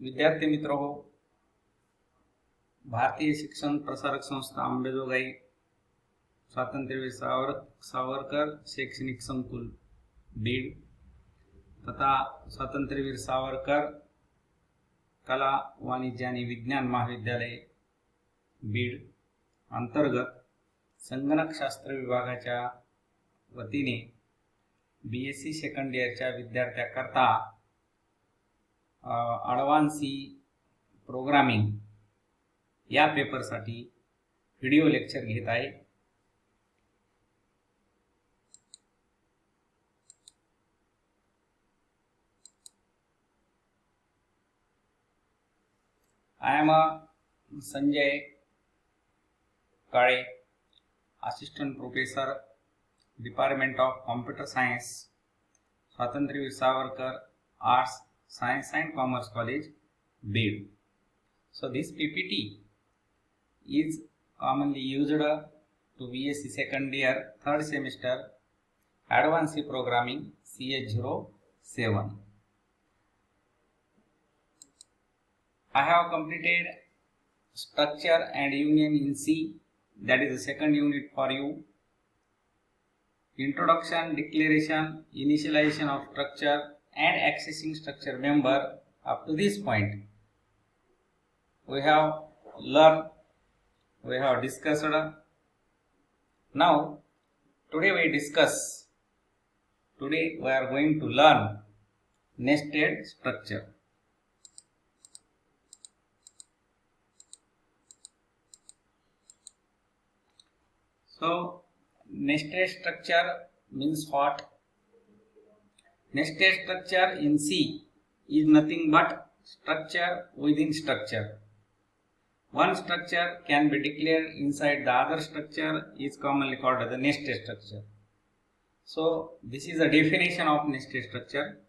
विद्यार्थी मित्रों, भारतीय शिक्षण प्रसारक संस्था अंबेजोगाई, स्वातंत्र्यवीर सावरकर शैक्षणिक संकुल बीड तथा स्वातंत्र्यवीर सावरकर कला वाणिज्य आणि विज्ञान महाविद्यालय बीड अंतर्गत संगणक शास्त्र विभागाच्या वतीने बीएससी सेकंड इयरच्या विद्यार्थ्यांकरता ॲडव्हान्स प्रोग्रामिंग या पेपरसाठी व्हिडिओ लेक्चर घेत आहे. I am Sanjay Kale, Assistant Professor, Department of Computer Science, Swatantraveer Savarkar Arts, Science and Commerce College, BID. So this PPT is commonly used to BSc second year third semester Advanced Programming CH07. I have completed structure and union in C, that is the second unit for you. Introduction, declaration, initialization of structure and accessing structure member. Up to this point we have learned, we have discussed. Now today we are going to learn nested structure. So nested structure means what? Nested structure in C is nothing but structure within structure. One structure can be declared inside the other structure is commonly called as the nested structure. So this is a definition of nested structure.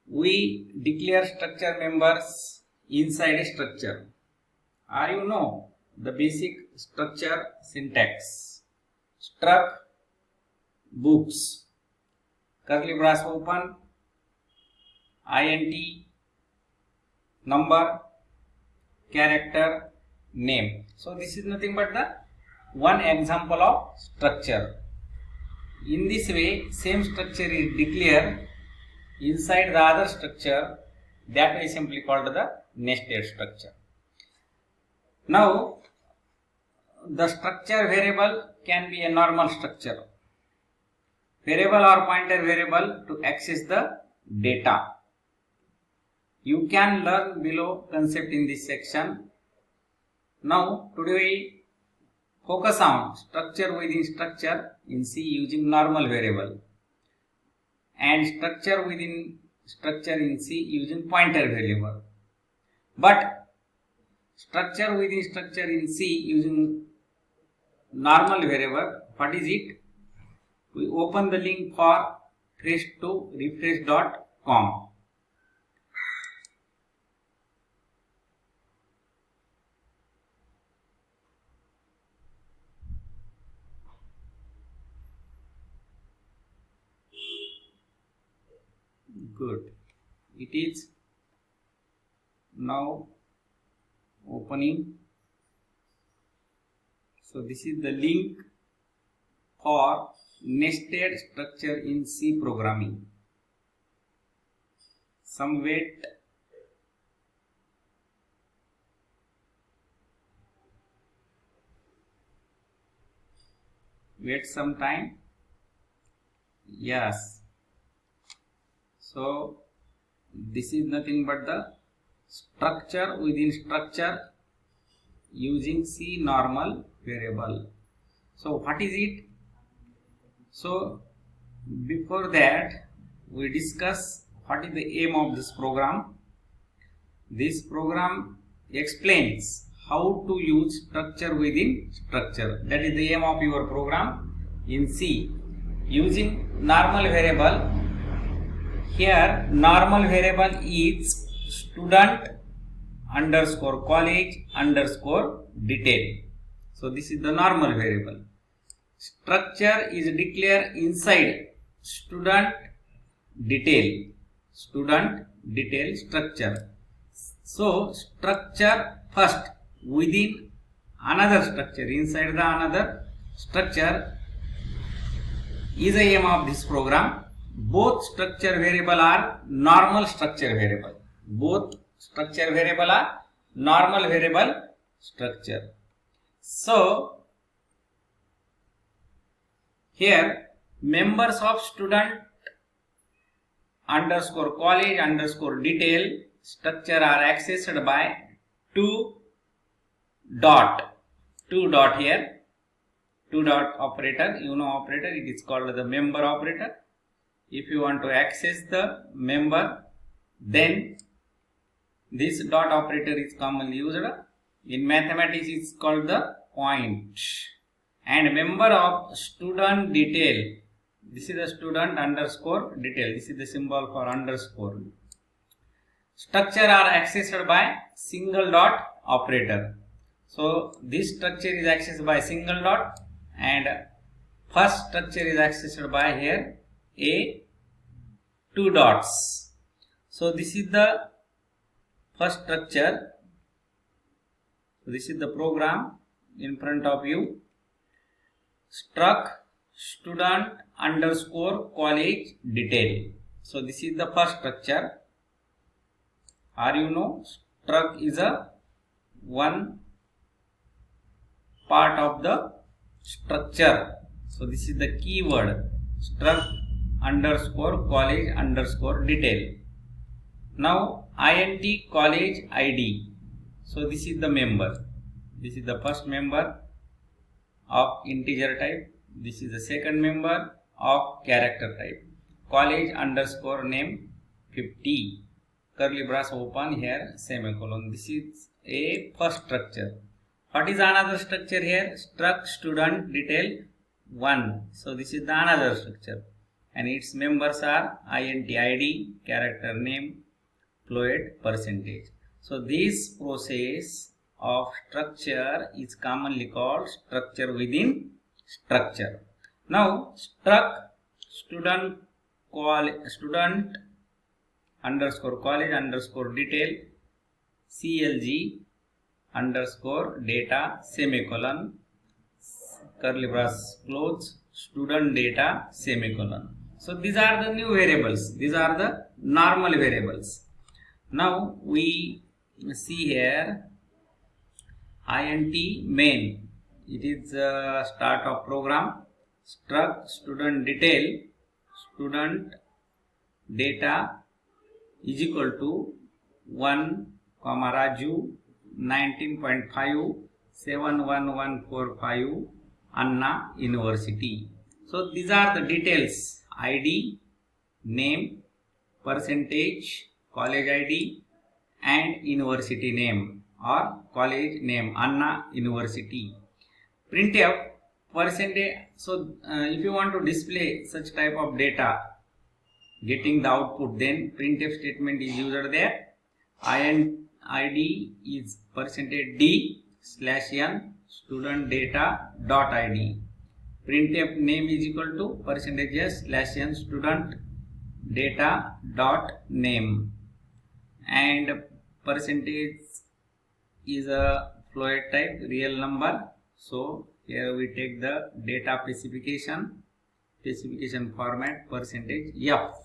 We declare structure members inside a structure. Are you know the basic structure syntax? Struct books, curly brace open, int, number, character, name. So this is nothing but the one example of structure. In this way, same structure is declared inside the other structure, that way simply called the nested structure. Now the structure variable can be a normal structure, variable or pointer variable to access the data. You can learn below concept in this section. Now today we focus on structure within structure in C using normal variable and structure within structure in C using pointer variable. But structure within structure in C using normal variable, what is it? We open the link for refresh.com. Good. It is now opening. So this is the link for nested structure in C programming. Some wait. Wait some time. Yes. So this is nothing but the structure within structure using C normal variable. So what is it? So before that we discuss what is the aim of this program. This program explains how to use structure within structure. That is the aim of your program in C using normal variable. Here normal variable is student underscore college underscore detail. So this is the normal variable. Structure is declared inside student detail. student detail structure. So structure first within another structure, inside the another structure is the aim of this program. Both structure variable are normal structure variable. Both structure variable are normal variable structure. So here members of student underscore college underscore detail structure are accessed by two dot here, two dot operator, operator, it is called the member operator. If you want to access the member, then this dot operator is commonly used. In mathematics it is called the point. And member of student detail, this is the student underscore detail, this is the symbol for underscore. Structure are accessed by single dot operator. So this structure is accessed by single dot, and first structure is accessed by here a two dots. So this is the first structure. So this is the program in front of you. Struct student underscore college detail. So this is the first structure. Or struct is a one part of the structure. So this is the keyword, struct underscore college underscore detail. Now int college id. So this is the member. This is the first member of integer type. This is the second member of character type. College underscore name 50. Curly brace open here, semicolon. This is a first structure. What is another structure here? Struct student detail 1. So this is the another structure, and its members are int id, character name, float, percentage. So this process of structure is commonly called structure within structure. Now struct student underscore college underscore detail clg underscore data semicolon, curly brace close, student data semicolon. So these are the new variables. These are the normal variables. Now we see here int main. It is the start of program. Struct student detail student data is equal to 1 comma Raju 19.5 71145 Anna University. So these are the details: ID, name, percentage, college ID, and university name or college name Anna University. Printf percentage. So if you want to display such type of data, getting the output, then printf statement is used there. id is percentage d slash n student data dot id. Printf name is equal to percentage s slash n student data dot name, and percentage is a float type real number. So here we take the data specification format percentage f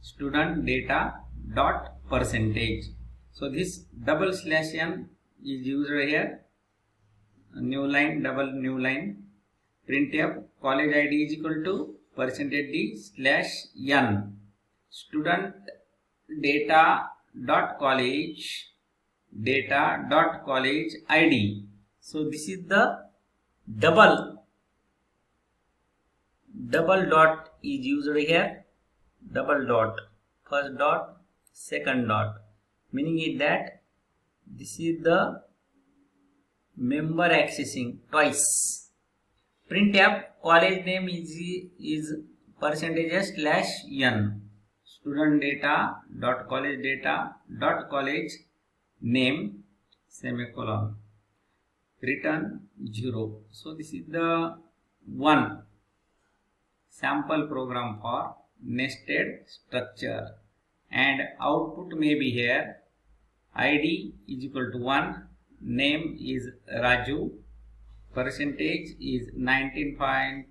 student data dot percentage. So this double slash n is used here, new line, double new line. Printf college id is equal to percentage d slash n student data dot college id. So this is the double dot is used here, double dot, first dot, second dot, meaning is that this is the member accessing twice. Printf college name is percentage s slash n student data dot college name semicolon, return 0. So this is the one sample program for nested structure. and output may be here. ID is equal to 1, name is Raju, percentage is 19.50,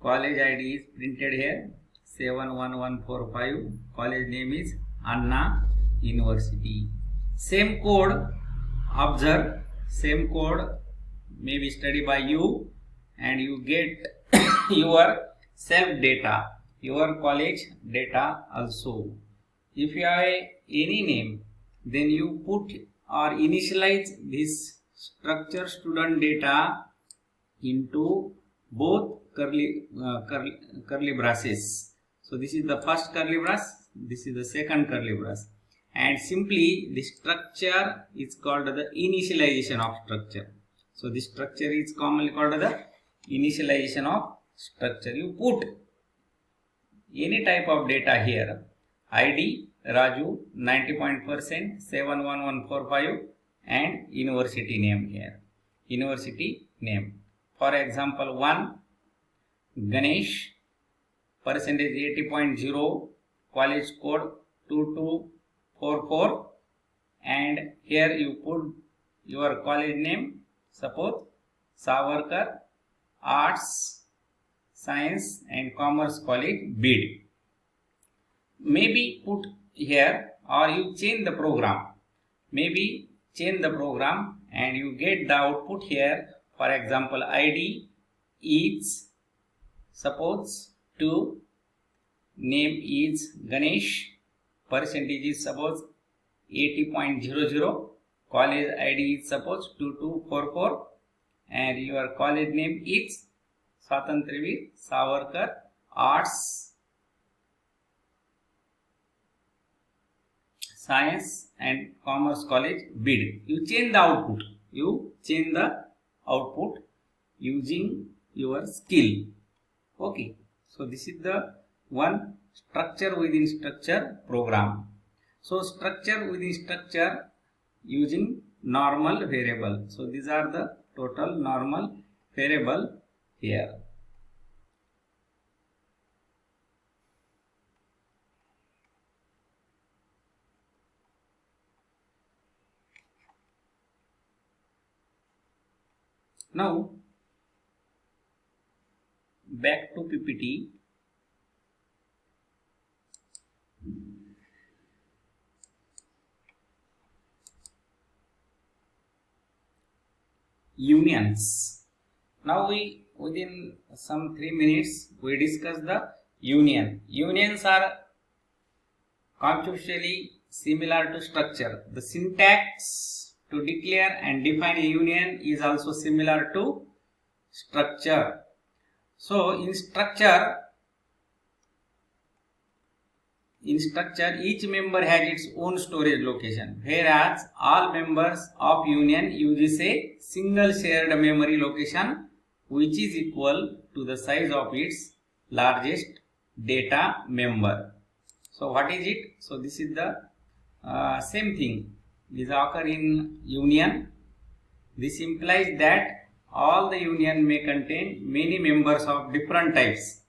college ID is printed here 71145, college name is Anna University. Same code, observe, same code may be studied by you, and you get your self data, your college data also. If you have any name, then you put or initialize this structure student data into both curly braces. So this is the first curly brace, this is the second curly brace, and simply the structure is called the initialization of structure. So this structure is commonly called the initialization of structure. You put any type of data here, ID Raju 90% 71145, and university name here, university name. For example, 1 Ganesh, percentage 80.0, college code 2244, and here you put your college name, suppose Savarkar Arts, Science and Commerce College, Bid. Maybe put here, or you change the program, maybe change the program and you get the output here. For example, ID is suppose 2, name is Ganesh, percentage is suppose 80.00, college ID is suppose 2244, and your college name is Swatantraveer Savarkar Arts, Science and Commerce College, Bid. You change the output. You change the output using your skill. Okay. So this is the one structure within structure program. So structure within structure using normal variable. So these are the total normal variable here. Now back to PPT. Unions. Now within some 3 minutes we discuss the union. Unions are conceptually similar to structure. The syntax to declare and define a union is also similar to structure. So in structure each member has its own storage location, whereas all members of union uses a single shared memory location which is equal to the size of its largest data member. So what is it? So this is the same thing. This occurs in union. This implies that all the union may contain many members of different types.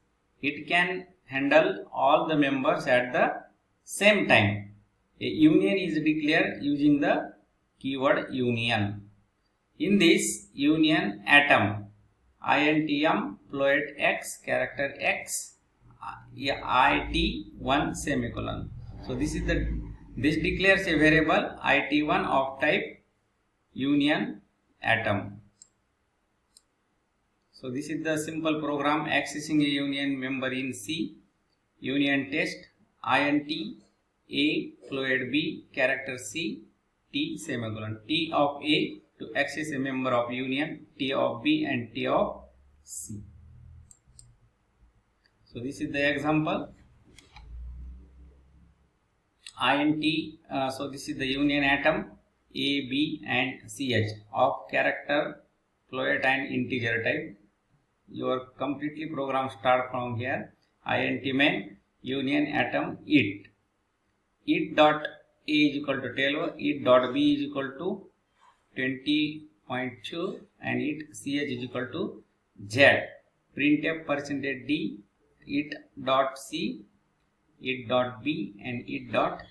It can handle all the members at the same time. A union is declared using the keyword union. In this union, atom, INTM, float X, character X, IT1 semicolon. So this declares a variable IT1 of type union atom. So this is the simple program accessing a union member in C. Union test, int A, float B, character C, T semicolon. T of A to access a member of union, T of B and T of C. So this is the example. So this is the union atom A, B and CH of character, float and integer type. Your completely program start from here. Int main union atom it dot A is equal to 12, it dot B is equal to 20.2 and it CH is equal to Z. Printf percentage D it dot C it dot b and it dot